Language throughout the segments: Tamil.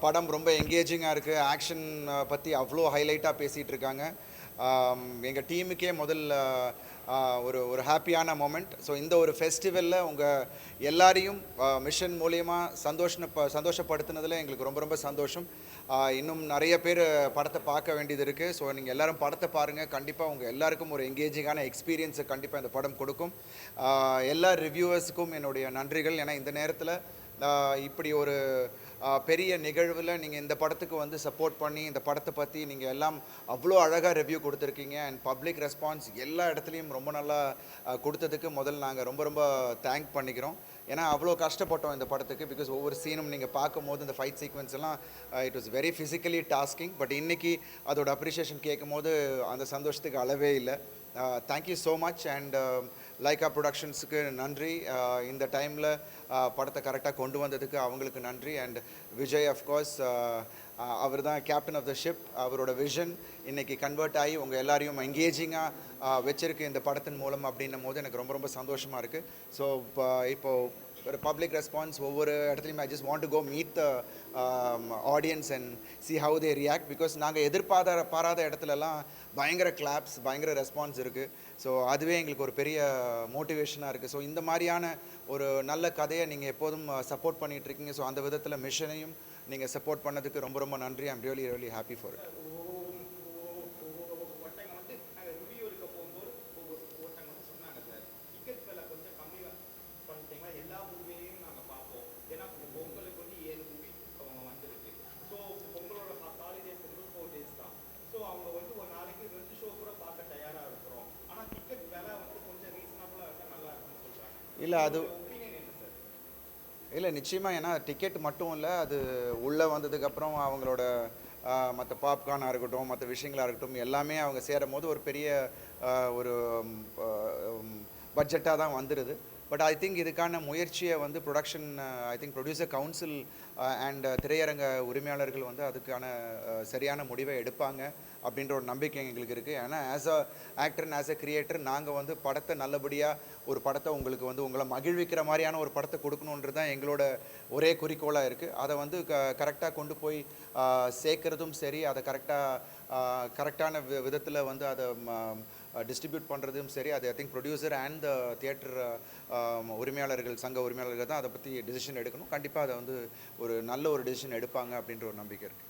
படம் ரொம்ப எங்கேஜிங்காக இருக்குது. ஆக்ஷன் பற்றி அவ்வளோ ஹைலைட்டாக பேசிகிட்டு இருக்காங்க. எங்கள் டீமுக்கே முதல்ல ஒரு ஒரு ஹாப்பியான மொமெண்ட். ஸோ இந்த ஒரு ஃபெஸ்டிவலில் உங்கள் எல்லாரையும் மிஷன் மூலயமா சந்தோஷப்படுத்தினதில் எங்களுக்கு ரொம்ப ரொம்ப சந்தோஷம். இன்னும் நிறைய பேர் படத்தை பார்க்க வேண்டியது இருக்குது. ஸோ நீங்கள் எல்லோரும் படத்தை பாருங்கள். கண்டிப்பாக உங்கள் எல்லாருக்கும் ஒரு எங்கேஜிங்கான எக்ஸ்பீரியன்ஸை கண்டிப்பாக இந்த படம் கொடுக்கும். எல்லா ரிவ்யூவர்ஸுக்கும் என்னுடைய நன்றிகள். ஏன்னா இந்த நேரத்தில் இப்படி ஒரு பெரிய நிகழ்வில் நீங்கள் இந்த படத்துக்கு வந்து சப்போர்ட் பண்ணி இந்த படத்தை பற்றி நீங்கள் எல்லாம் அவ்வளோ அழகாக ரிவ்யூ கொடுத்துருக்கீங்க. அண்ட் பப்ளிக் ரெஸ்பான்ஸ் எல்லா இடத்துலையும் ரொம்ப நல்லா கொடுத்ததுக்கு முதல்ல நாங்கள் ரொம்ப ரொம்ப தேங்க் பண்ணிக்கிறோம். ஏன்னா அவ்வளோ கஷ்டப்பட்டோம் இந்த படத்துக்கு. பிகாஸ் ஒவ்வொரு சீனும் நீங்கள் பார்க்கும்போது இந்த ஃபைட் சீக்வன்ஸ் எல்லாம் இட் வாஸ் வெரி ஃபிசிக்கலி டாஸ்கிங். பட் இன்றைக்கி அதோட அப்ரிஷியேஷன் கேட்கும் போது அந்த சந்தோஷத்துக்கு அளவே இல்லை. Thank you so much. And Lyca ப்ரொடக்ஷன்ஸுக்கு நன்றி. இந்த டைமில் படத்தை கரெக்டாக கொண்டு வந்ததுக்கு அவங்களுக்கு நன்றி. அண்ட் விஜய் அஃப்கோர்ஸ் அவர் தான் கேப்டன் ஆஃப் த ஷிப். அவரோட விஷன் இன்றைக்கி கன்வெர்ட் ஆகி உங்கள் எல்லாரையும் எங்கேஜிங்காக வச்சுருக்கு இந்த படத்தின் மூலம் அப்படின்னும் போது எனக்கு ரொம்ப ரொம்ப சந்தோஷமாக இருக்குது. ஸோ இப்போது ஒரு பப்ளிக் ரெஸ்பான்ஸ் ஒவ்வொரு இடத்துலையும் I just want to go meet the audience and see how they react. Because நாங்கள் பாராத இடத்துலலாம் பயங்கர கிளாப்ஸ், பயங்கர ரெஸ்பான்ஸ் இருக்குது. ஸோ அதுவே எங்களுக்கு ஒரு பெரிய மோட்டிவேஷனாக இருக்குது. ஸோ இந்த மாதிரியான ஒரு நல்ல கதையை நீங்கள் எப்போதும் சப்போர்ட் பண்ணிகிட்ருக்கீங்க. ஸோ அந்த விதத்தில் மிஷனையும் நீங்கள் சப்போர்ட் பண்ணதுக்கு ரொம்ப ரொம்ப நன்றி. I'm really really happy for it. இல்லை நிச்சயமாக. ஏன்னா டிக்கெட் மட்டும் இல்லை, அது உள்ளே வந்ததுக்கப்புறம் அவங்களோட மற்ற பாப்கார்னாக இருக்கட்டும், மற்ற விஷயங்களாக இருக்கட்டும், எல்லாமே அவங்க சேரும் போது ஒரு பெரிய ஒரு பட்ஜெட்டாக தான் வந்துடுது. பட் ஐ திங்க் இதுக்கான முயற்சியை வந்து production I think producer council and திரையரங்க உரிமையாளர்கள் வந்து அதுக்கான சரியான முடிவை எடுப்பாங்க அப்படின்ற ஒரு நம்பிக்கை எங்களுக்கு இருக்குது. ஏன்னா as a actor and as a creator நாங்கள் வந்து படத்தை நல்லபடியாக ஒரு படத்தை உங்களுக்கு வந்து உங்களை மகிழ்விக்கிற மாதிரியான ஒரு படத்தை கொடுக்கணுன்றது தான் எங்களோட ஒரே குறிக்கோளாக இருக்குது. அதை வந்து கரெக்டாக கொண்டு போய் சேர்க்குறதும் சரி, அதை கரெக்டான விதத்தில் வந்து அதை டிஸ்ட்ரிபியூட் பண்ணுறதும் சரி, அது ஐ திங்க் ப்ரொடியூசர் அண்ட் தியேட்டர் உரிமையாளர்கள், சங்க உரிமையாளர்கள் தான் அதை பற்றி டிசிஷன் எடுக்கணும். கண்டிப்பாக அதை வந்து ஒரு நல்ல ஒரு டிசிஷன் எடுப்பாங்க அப்படின்ற ஒரு நம்பிக்கை இருக்குது.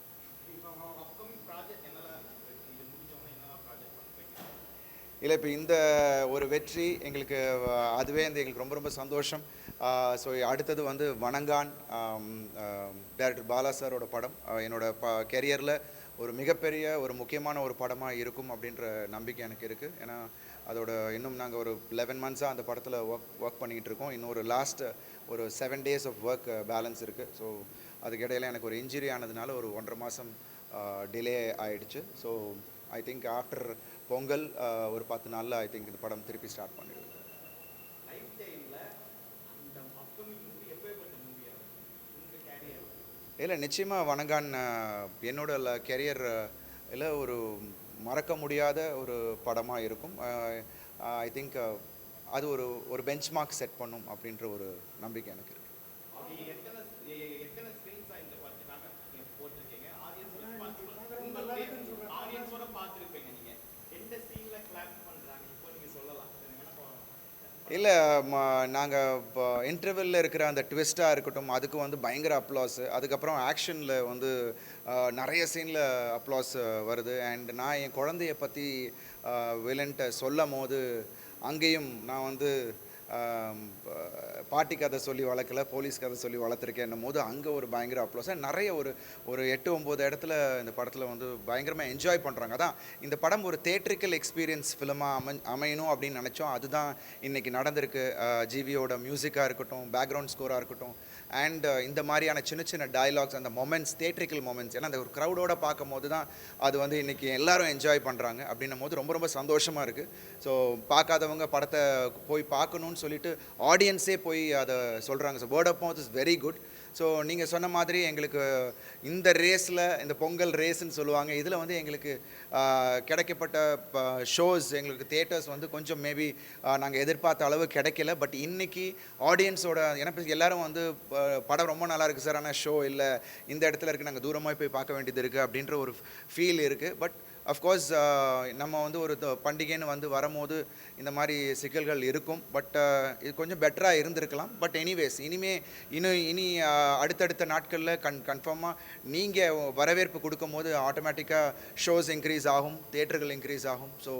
இல்லை, இப்போ இந்த ஒரு வெற்றி எங்களுக்கு அதுவே வந்து எங்களுக்கு ரொம்ப ரொம்ப சந்தோஷம். ஸோ அடுத்தது வந்து வணங்கான், டைரக்டர் பாலா சாரோட படம் என்னோட கெரியரில் ஒரு மிகப்பெரிய ஒரு முக்கியமான ஒரு படமாக இருக்கும் அப்படின்ற நம்பிக்கை எனக்கு இருக்குது. ஏன்னா அதோட இன்னும் நாங்கள் ஒரு 11 மந்த்ஸாக அந்த படத்தில் ஒர்க் பண்ணிக்கிட்டு இருக்கோம். இன்னும் ஒரு லாஸ்ட் ஒரு 7 days ஆஃப் ஒர்க் பேலன்ஸ் இருக்குது. ஸோ அதுக்கிடையில் எனக்கு ஒரு இன்ஜுரி ஆனதுனால ஒரு 1.5 மாதம் டிலே ஆகிடுச்சு. So I think after Pongal ஒரு 10 நாளில் ஐ திங்க் இந்த படம் திருப்பி ஸ்டார்ட் பண்ணிடுவேன். இல்லை நிச்சயமாக வணங்கான் என்னோட கெரியர் இல்லை ஒரு மறக்க முடியாத ஒரு படமாக இருக்கும். ஐ திங்க் அது ஒரு பெஞ்ச் மார்க் செட் பண்ணும் அப்படின்ற ஒரு நம்பிக்கை எனக்கு இருக்குது. இல்லை, நாங்கள் இப்போ இன்டர்வெல்லில் இருக்கிற அந்த ட்விஸ்ட்டாக இருக்கட்டும், அதுக்கு வந்து பயங்கர அப்ளாஸு. அதுக்கப்புறம் ஆக்ஷனில் வந்து நிறைய சீனில் அப்ளாஸ் வருது. அண்ட் நான் என் குழந்தைய பற்றி வில்லன்ட்ட சொல்லும் போது அங்கேயும் நான் வந்து பாட்டி கதை சொல்லி வளர்க்கல, போலீஸ் கதை சொல்லி வளர்த்துருக்கேன்னும் போது அங்கே ஒரு பயங்கர அப்ளாஸ். நிறைய ஒரு 8-9 இடத்துல இந்த படத்தில் வந்து பயங்கரமாக என்ஜாய் பண்ணுறாங்க. அதான் இந்த படம் ஒரு தேட்ரிக்கல் எக்ஸ்பீரியன்ஸ் ஃபிலிமாக அமையணும் அப்படின்னு நினச்சோம். அதுதான் இன்றைக்கி நடந்திருக்கு. ஜிவியோட மியூசிக்காக இருக்கட்டும், பேக்ரவுண்ட் ஸ்கோராக இருக்கட்டும், அண்ட் இந்த மாதிரியான சின்ன சின்ன டயலாக்ஸ், அந்த மொமெண்ட்ஸ், தேட்ரிக்கல் மொமெண்ட்ஸ், ஏன்னா அந்த ஒரு க்ரௌடோட பார்க்கும் போது தான் அது வந்து இன்றைக்கி எல்லோரும் என்ஜாய் பண்ணுறாங்க அப்படின்னும் போது ரொம்ப ரொம்ப சந்தோஷமாக இருக்குது. ஸோ பார்க்காதவங்க படத்தை போய் பார்க்கணுன்னு சொல்லிட்டு ஆடியன்ஸே போய் அதை சொல்கிறாங்க. So word of mouth is very good. So நீங்கள் சொன்ன மாதிரி எங்களுக்கு இந்த ரேஸில் இந்த பொங்கல் ரேஸ்ன்னு சொல்லுவாங்க, இதில் வந்து எங்களுக்கு கிடைக்கப்பட்ட ஷோஸ், எங்களுக்கு தியேட்டர்ஸ் வந்து கொஞ்சம் மேபி நாங்கள் எதிர்பார்த்த அளவு கிடைக்கல. பட் இன்னைக்கு ஆடியன்ஸோட எனக்கு எல்லாரும் வந்து படம் ரொம்ப நல்லா இருக்குது சார், ஆனால் ஷோ இல்லை, இந்த இடத்துல இருக்குது, நாங்கள் தூரமாக போய் பார்க்க வேண்டியது இருக்குது அப்படின்ற ஒரு ஃபீல் இருக்குது. பட் அஃப்கோர்ஸ் நம்ம வந்து ஒரு பண்டிகைன்னு வந்து வரும்போது இந்த மாதிரி சிக்கல்கள் இருக்கும். பட் இது கொஞ்சம் பெட்டராக இருந்திருக்கலாம். பட் எனிவேஸ் இனி அடுத்தடுத்த நாட்களில் கன்ஃபார்மாக நீங்கள் வரவேற்பு கொடுக்கும்போது ஆட்டோமேட்டிக்காக ஷோஸ் இன்க்ரீஸ் ஆகும், தியேட்டர்கள் இன்க்ரீஸ் ஆகும். So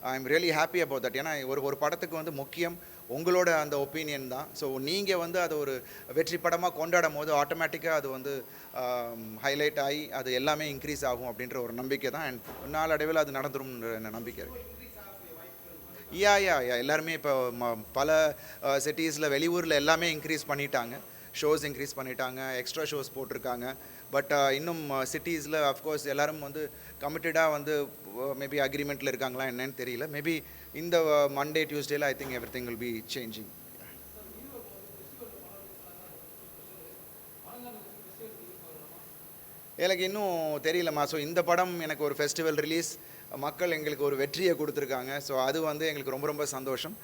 I am really happy about that. ஏன்னா ஒரு படத்துக்கு வந்து முக்கியம் உங்களோட அந்த ஒப்பீனியன் தான். ஸோ நீங்கள் வந்து அதை ஒரு வெற்றி படமாக கொண்டாடும் போது ஆட்டோமேட்டிக்காக அது வந்து ஹைலைட் ஆகி அது எல்லாமே இன்க்ரீஸ் ஆகும் அப்படின்ற ஒரு நம்பிக்கை தான். அண்ட் நாளடைவில் அது நடந்துரும்ன்ற நம்பிக்கை இருக்குது. யா எல்லாருமே இப்போ பல சிட்டிஸில் வெளியூரில் எல்லாமே இன்க்ரீஸ் பண்ணிட்டாங்க, ஷோஸ் இன்க்ரீஸ் பண்ணிட்டாங்க, எக்ஸ்ட்ரா ஷோஸ் போட்டிருக்காங்க. பட் இன்னும் சிட்டிஸில் அஃப்கோர்ஸ் எல்லோரும் வந்து கமிட்டடாக வந்து மேபி அக்ரிமெண்ட்டில் இருக்காங்களா என்னன்னு தெரியல. மேபி இந்த மண்டே டியூஸ்டேல I think everything will be changing. எனக்கு இன்னும் தெரியலம்மா. ஸோ இந்த படம் எனக்கு ஒரு ஃபெஸ்டிவல் ரிலீஸ், மக்கள் எங்களுக்கு ஒரு வெற்றியை கொடுத்துருக்காங்க. ஸோ அது வந்து எங்களுக்கு ரொம்ப ரொம்ப சந்தோஷம்.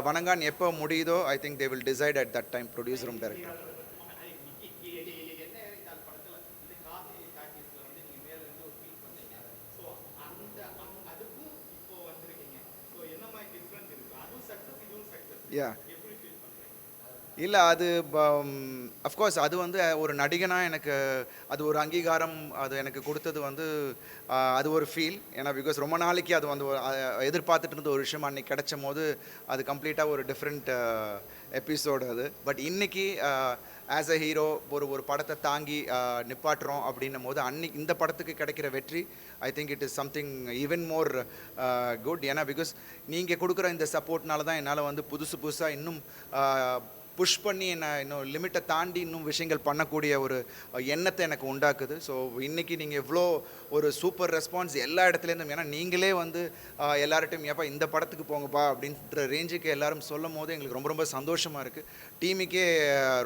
வணங்கான் எப்போ முடியுதோ I think they will decide at that time, ப்ரொடியூசரும் டைரக்டர். யா இல்லை அது அஃப்கோர்ஸ் அது வந்து ஒரு நடிகனாக எனக்கு அது ஒரு அங்கீகாரம் அது எனக்கு கொடுத்தது வந்து அது ஒரு ஃபீல். ஏன்னா பிகாஸ் ரொம்ப நாளைக்கு அது வந்து எதிர்பார்த்துட்டு இருந்த ஒரு விஷயம் அன்றைக்கி கிடைச்சும் போது அது கம்ப்ளீட்டாக ஒரு டிஃப்ரெண்ட் எபிசோடு அது. பட் இன்றைக்கி ஆஸ் அ ஹீரோ ஒரு படத்தை தாங்கி நிப்பாட்டுறோம் அப்படின்னும் போது அன்னைக்கு இந்த படத்துக்கு கிடைக்கிற வெற்றி I think it is something even more good. ஏன்னா பிகாஸ் நீங்கள் கொடுக்குற இந்த சப்போர்ட்னால தான் என்னால் வந்து புதுசாக இன்னும் புஷ் பண்ணி என்னை இன்னும் லிமிட்டை தாண்டி இன்னும் விஷயங்கள் பண்ணக்கூடிய ஒரு எண்ணத்தை எனக்கு உண்டாக்குது. ஸோ இன்றைக்கி நீங்கள் இவ்வளோ ஒரு சூப்பர் ரெஸ்பான்ஸ் எல்லா இடத்துலேருந்தும், ஏன்னா நீங்களே வந்து எல்லார்ட்டையும் ஏப்பா இந்த படத்துக்கு போங்கப்பா அப்படின்ற ரேஞ்சுக்கு எல்லாரும் சொல்லும் போது எங்களுக்கு ரொம்ப ரொம்ப சந்தோஷமாக இருக்குது. டீமுக்கே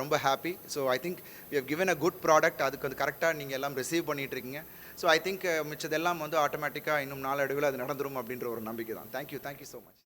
ரொம்ப happy. So I think you have given a good product. அதுக்கு வந்து கரெக்டாக நீங்கள் எல்லாம் ரிசீவ் பண்ணிகிட்ருக்கீங்க. ஸோ ஐ திங்க் மிச்சதெல்லாம் வந்து ஆட்டோமேட்டிக்காக இன்னும் நாளடைவில் அது நடந்துரும் அப்படின்ற ஒரு நம்பிக்கை தான். Thank you so much.